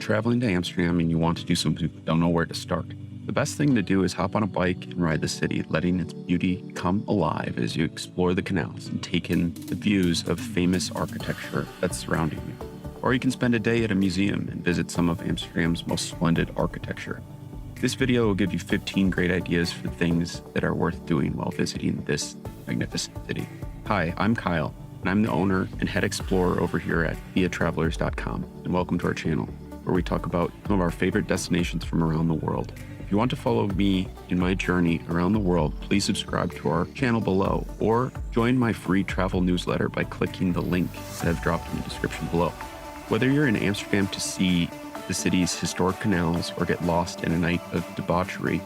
traveling to Amsterdam and you want to do something but don't know where to start, the best thing to do is hop on a bike and ride the city, letting its beauty come alive as you explore the canals and take in the views of famous architecture that's surrounding you. Or you can spend a day at a museum and visit some of Amsterdam's most splendid architecture. This video will give you 15 great ideas for things that are worth doing while visiting this magnificent city. Hi, I'm Kyle, and I'm the owner and head explorer over here at viatravelers.com, and welcome to our channel, where we talk about some of our favorite destinations from around the world. If you want to follow me in my journey around the world, please subscribe to our channel below, or join my free travel newsletter by clicking the link that I've dropped in the description below. Whether you're in Amsterdam to see the city's historic canals or get lost in a night of debauchery,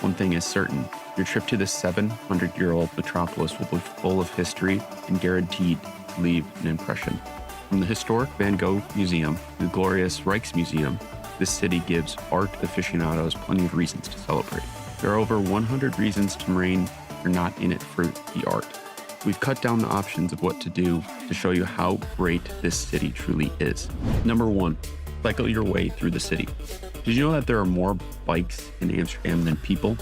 one thing is certain: your trip to this 700-year-old metropolis will be full of history and guaranteed to leave an impression. From the historic Van Gogh Museum to the glorious Rijksmuseum, this city gives art aficionados plenty of reasons to celebrate. There are over 100 reasons to remain if you're not in it for the art. We've cut down the options of what to do to show you how great this city truly is. Number 1, cycle your way through the city. Did you know that there are more bikes in Amsterdam than people?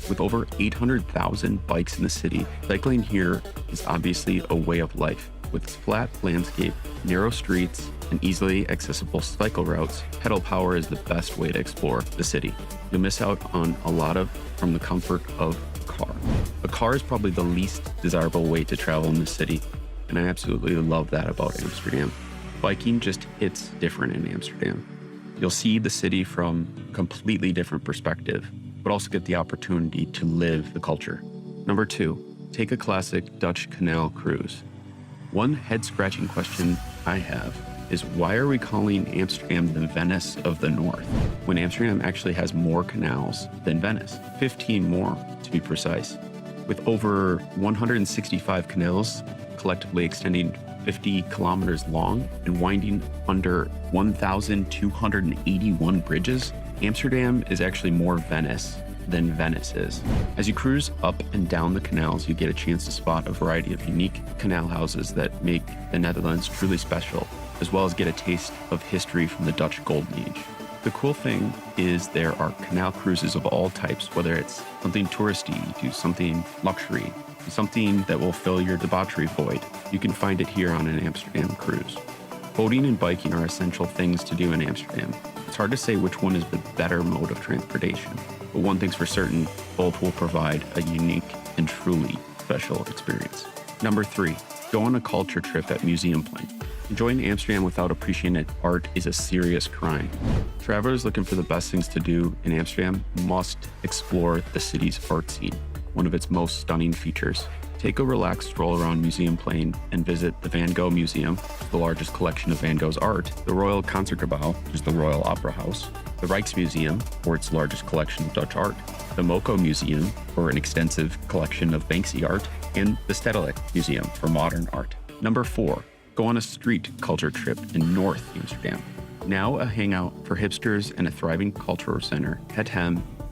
With over 800,000 bikes in the city, cycling here is obviously a way of life. With its flat landscape, narrow streets, and easily accessible cycle routes, pedal power is the best way to explore the city. You'll miss out on a lot from the comfort of a car. A car is probably the least desirable way to travel in the city, and I absolutely love that about Amsterdam. Biking just hits different in Amsterdam. You'll see the city from a completely different perspective, but also get the opportunity to live the culture. Number 2, take a classic Dutch canal cruise. One head-scratching question I have is, why are we calling Amsterdam the Venice of the North, when Amsterdam actually has more canals than Venice? 15 more, to be precise. With over 165 canals, collectively extending 50 kilometers long and winding under 1,281 bridges, Amsterdam is actually more Venice than Venice is. As you cruise up and down the canals, you get a chance to spot a variety of unique canal houses that make the Netherlands truly special, as well as get a taste of history from the Dutch Golden Age. The cool thing is there are canal cruises of all types, whether it's something touristy to something luxury, to something that will fill your debauchery void. You can find it here on an Amsterdam cruise. Boating and biking are essential things to do in Amsterdam. It's hard to say which one is the better mode of transportation, but one thing's for certain: both will provide a unique and truly special experience. Number 3, go on a culture trip at MUSEUMPLEIN. Enjoying Amsterdam without appreciating art is a serious crime. Travelers looking for the best things to do in Amsterdam must explore the city's art scene, one of its most stunning features. Take a relaxed stroll around MUSEUMPLEIN and visit the Van Gogh Museum, the largest collection of Van Gogh's art, the Royal Concertgebouw, which is the Royal Opera House, the Rijksmuseum, for its largest collection of Dutch art, the Moco Museum, for an extensive collection of Banksy art, and the Stedelijk Museum for modern art. Number 4, go on a street culture trip in North Amsterdam. Now a hangout for hipsters and a thriving cultural center, Het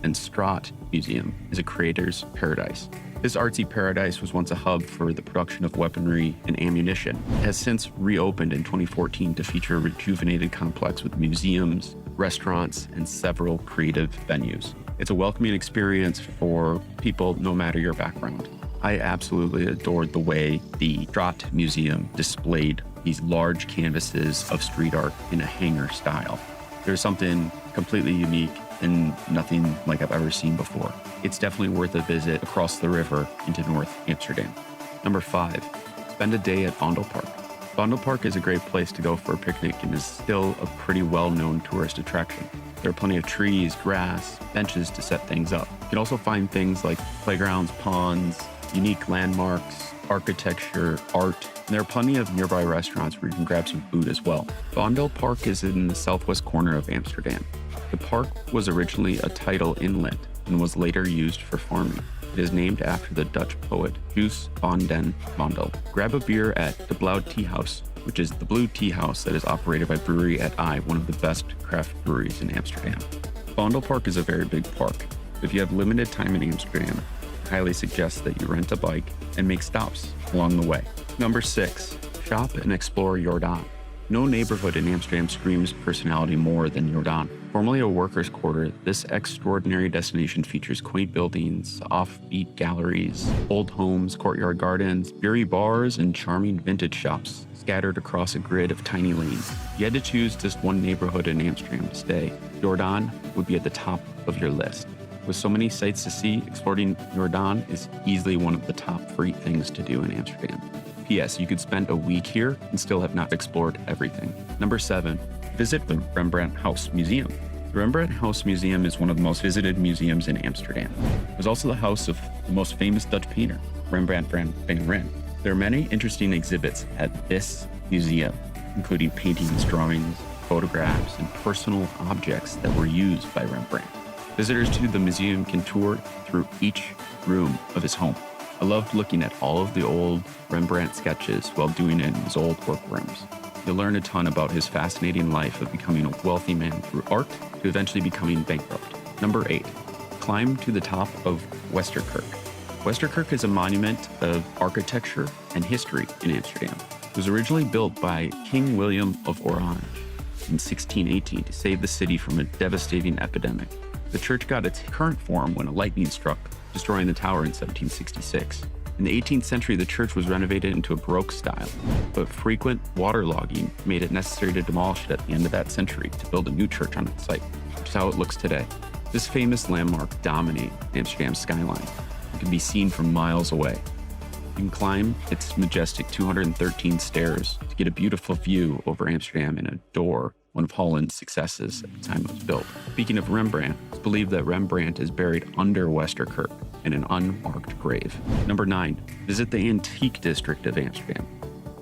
and STRAAT Museum is a creator's paradise. This artsy paradise was once a hub for the production of weaponry and ammunition. It has since reopened in 2014 to feature a rejuvenated complex with museums, restaurants, and several creative venues. It's a welcoming experience for people no matter your background. I absolutely adored the way the STRAAT Museum displayed these large canvases of street art in a hangar style. There's something completely unique and nothing like I've ever seen before. It's definitely worth a visit across the river into North Amsterdam. Number 5, spend a day at VONDELPARK. VONDELPARK is a great place to go for a picnic and is still a pretty well-known tourist attraction. There are plenty of trees, grass, benches to set things up. You can also find things like playgrounds, ponds, unique landmarks, architecture, art, and there are plenty of nearby restaurants where you can grab some food as well. VONDELPARK is in the southwest corner of Amsterdam. The park was originally a tidal inlet and was later used for farming. It is named after the Dutch poet Joos van den Vondel. Grab a beer at the Blauw Tea House, which is the blue tea house that is operated by Brewery at I, one of the best craft breweries in Amsterdam. VONDELPARK is a very big park. If you have limited time in Amsterdam, I highly suggest that you rent a bike and make stops along the way. Number 6, shop and explore Jordaan. No neighborhood in Amsterdam screams personality more than Jordaan. Formerly a workers' quarter, this extraordinary destination features quaint buildings, offbeat galleries, old homes, courtyard gardens, beery bars, and charming vintage shops scattered across a grid of tiny lanes. If you had to choose just one neighborhood in Amsterdam to stay, Jordaan would be at the top of your list. With so many sights to see, exploring Jordaan is easily one of the top 3 things to do in Amsterdam. P.S. You could spend a week here and still have not explored everything. Number 7, visit the Rembrandt House Museum. The Rembrandt House Museum is one of the most visited museums in Amsterdam. It was also the house of the most famous Dutch painter, Rembrandt van Rijn. There are many interesting exhibits at this museum, including paintings, drawings, photographs, and personal objects that were used by Rembrandt. Visitors to the museum can tour through each room of his home. I loved looking at all of the old Rembrandt sketches while doing it in his old workrooms. You'll learn a ton about his fascinating life of becoming a wealthy man through art to eventually becoming bankrupt. Number 8, climb to the top of WESTERKERK. WESTERKERK is a monument of architecture and history in Amsterdam. It was originally built by King William of Orange in 1618 to save the city from a devastating epidemic. The church got its current form when a lightning struck, destroying the tower in 1766. In the 18th century, the church was renovated into a Baroque style, but frequent waterlogging made it necessary to demolish it at the end of that century to build a new church on its site, which is how it looks today. This famous landmark dominates Amsterdam's skyline. It can be seen from miles away. You can climb its majestic 213 stairs to get a beautiful view over Amsterdam and adore one of Holland's successes at the time it was built. Speaking of Rembrandt, it's believed that Rembrandt is buried under WESTERKERK in an unmarked grave. Number 9, visit the antique district of Amsterdam.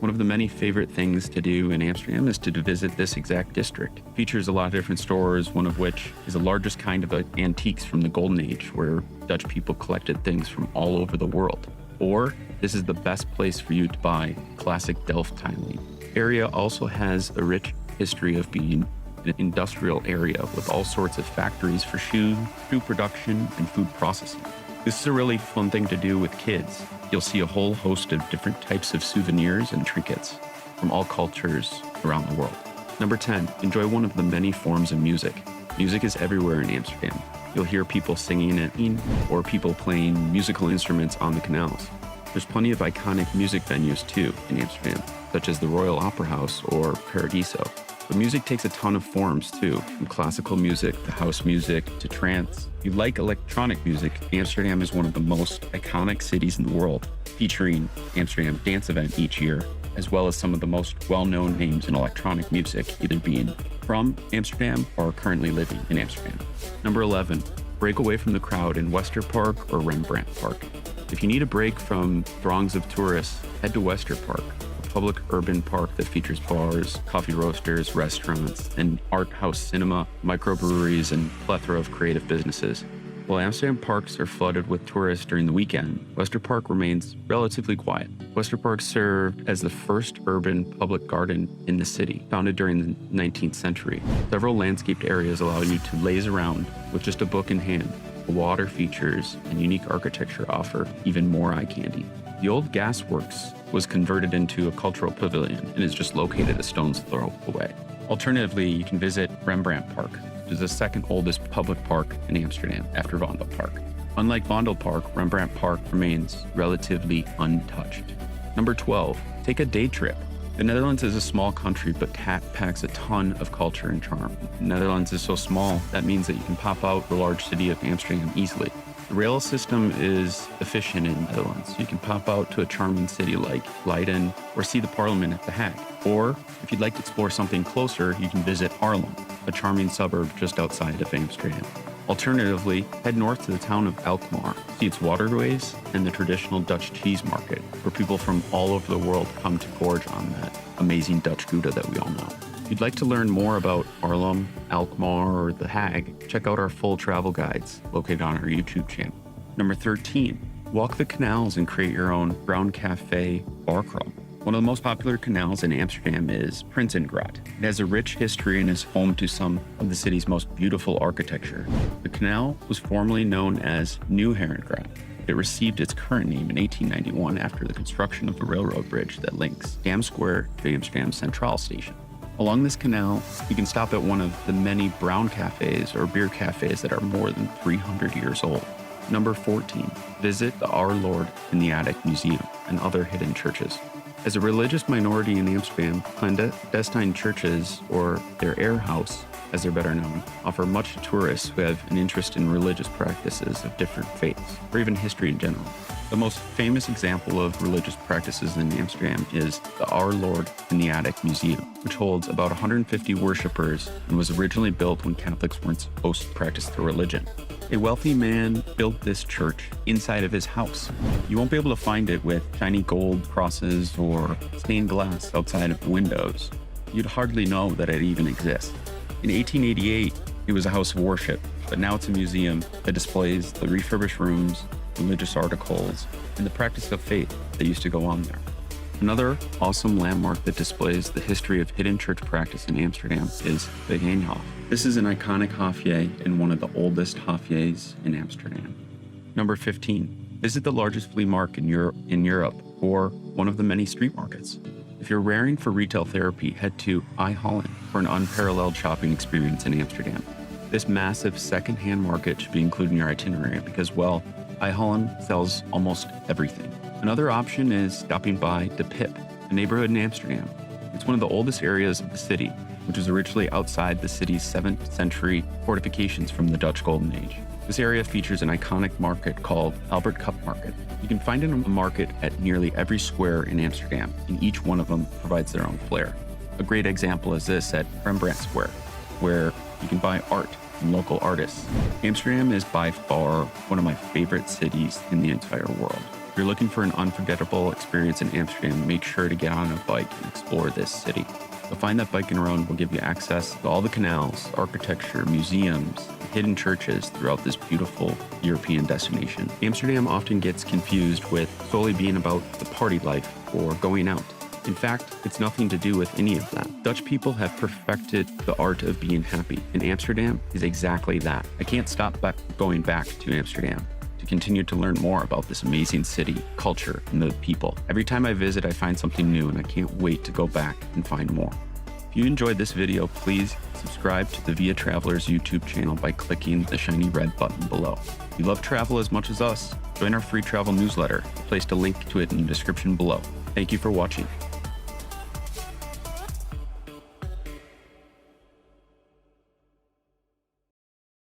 One of the many favorite things to do in Amsterdam is to visit this exact district. It features a lot of different stores, one of which is the largest kind of antiques from the Golden Age, where Dutch people collected things from all over the world. Or this is the best place for you to buy classic Delft tiling. The area also has a rich history of being an industrial area with all sorts of factories for shoe production, and food processing. This is a really fun thing to do with kids. You'll see a whole host of different types of souvenirs and trinkets from all cultures around the world. Number 10, enjoy one of the many forms of music. Music is everywhere in Amsterdam. You'll hear people singing it or people playing musical instruments on the canals. There's plenty of iconic music venues too in Amsterdam, such as the Royal Opera House or Paradiso. But music takes a ton of forms too, from classical music to house music to trance. If you like electronic music, Amsterdam is one of the most iconic cities in the world, featuring Amsterdam Dance Event each year, as well as some of the most well-known names in electronic music, either being from Amsterdam or currently living in Amsterdam. Number 11, break away from the crowd in WESTERPARK or REMBRANDT'PARK. If you need a break from throngs of tourists, head to WESTERPARK, a public urban park that features bars, coffee roasters, restaurants, and art house cinema, microbreweries, and plethora of creative businesses. While Amsterdam parks are flooded with tourists during the weekend, WESTERPARK remains relatively quiet. WESTERPARK served as the first urban public garden in the city, founded during the 19th century. Several landscaped areas allow you to laze around with just a book in hand. The water features and unique architecture offer even more eye candy. The old gasworks was converted into a cultural pavilion and is just located a stone's throw away. Alternatively, you can visit REMBRANDT'PARK, which is the second oldest public park in Amsterdam after VONDELPARK. Unlike VONDELPARK, REMBRANDTPARK remains relatively untouched. Number 12, take a day trip. The Netherlands is a small country, but packs a ton of culture and charm. The Netherlands is so small, that means that you can pop out the large city of Amsterdam easily. The rail system is efficient in the Netherlands. You can pop out to a charming city like Leiden or see the Parliament at The Hague. Or, if you'd like to explore something closer, you can visit Haarlem, a charming suburb just outside of Amsterdam. Alternatively, head north to the town of Alkmaar, see its waterways and the traditional Dutch cheese market, where people from all over the world come to gorge on that amazing Dutch Gouda that we all know. If you'd like to learn more about Haarlem, Alkmaar, or The Hague, check out our full travel guides located on our YouTube channel. Number 13, walk the canals and create your own brown cafe bar crawl. One of the most popular canals in Amsterdam is Prinsengracht. It has a rich history and is home to some of the city's most beautiful architecture. The canal was formerly known as New Herengracht. It received its current name in 1891 after the construction of the railroad bridge that links Dam Square to Amsterdam Centraal Station. Along this canal, you can stop at one of the many brown cafes or beer cafes that are more than 300 years old. Number 14, visit the Our Lord in the Attic Museum and other hidden churches. As a religious minority in Amsterdam, clandestine churches, or their alehouse, as they're better known, offer much to tourists who have an interest in religious practices of different faiths, or even history in general. The most famous example of religious practices in Amsterdam is the Our Lord in the Attic Museum, which holds about 150 worshippers and was originally built when Catholics weren't supposed to practice their religion. A wealthy man built this church inside of his house. You won't be able to find it with shiny gold crosses or stained glass outside of the windows. You'd hardly know that it even exists. In 1888, it was a house of worship, but now it's a museum that displays the refurbished rooms, religious articles, and the practice of faith that used to go on there. Another awesome landmark that displays the history of hidden church practice in Amsterdam is the Heenhof. This is an iconic hofje and one of the oldest hofjes in Amsterdam. Number 15, visit the largest flea market in Europe or one of the many street markets. If you're raring for retail therapy, head to Holland for an unparalleled shopping experience in Amsterdam. This massive second-hand market should be included in your itinerary because, well, Holland sells almost everything. Another option is stopping by De Pip, a neighborhood in Amsterdam. It's one of the oldest areas of the city, which was originally outside the city's 7th century fortifications from the Dutch Golden Age. This area features an iconic market called Albert Cup Market. You can find it in a market at nearly every square in Amsterdam, and each one of them provides their own flair. A great example is this at Rembrandt Square, where you can buy art from local artists. Amsterdam is by far one of my favorite cities in the entire world. If you're looking for an unforgettable experience in Amsterdam, make sure to get on a bike and explore this city. You'll find that Bike and Road will give you access to all the canals, architecture, museums, hidden churches throughout this beautiful European destination. Amsterdam often gets confused with solely being about the party life or going out. In fact, it's nothing to do with any of that. Dutch people have perfected the art of being happy, and Amsterdam is exactly that. I can't stop going back to Amsterdam to continue to learn more about this amazing city, culture, and the people. Every time I visit, I find something new, and I can't wait to go back and find more. If you enjoyed this video, please subscribe to the Via Travelers YouTube channel by clicking the shiny red button below. If you love travel as much as us, join our free travel newsletter. I placed a link to it in the description below. Thank you for watching.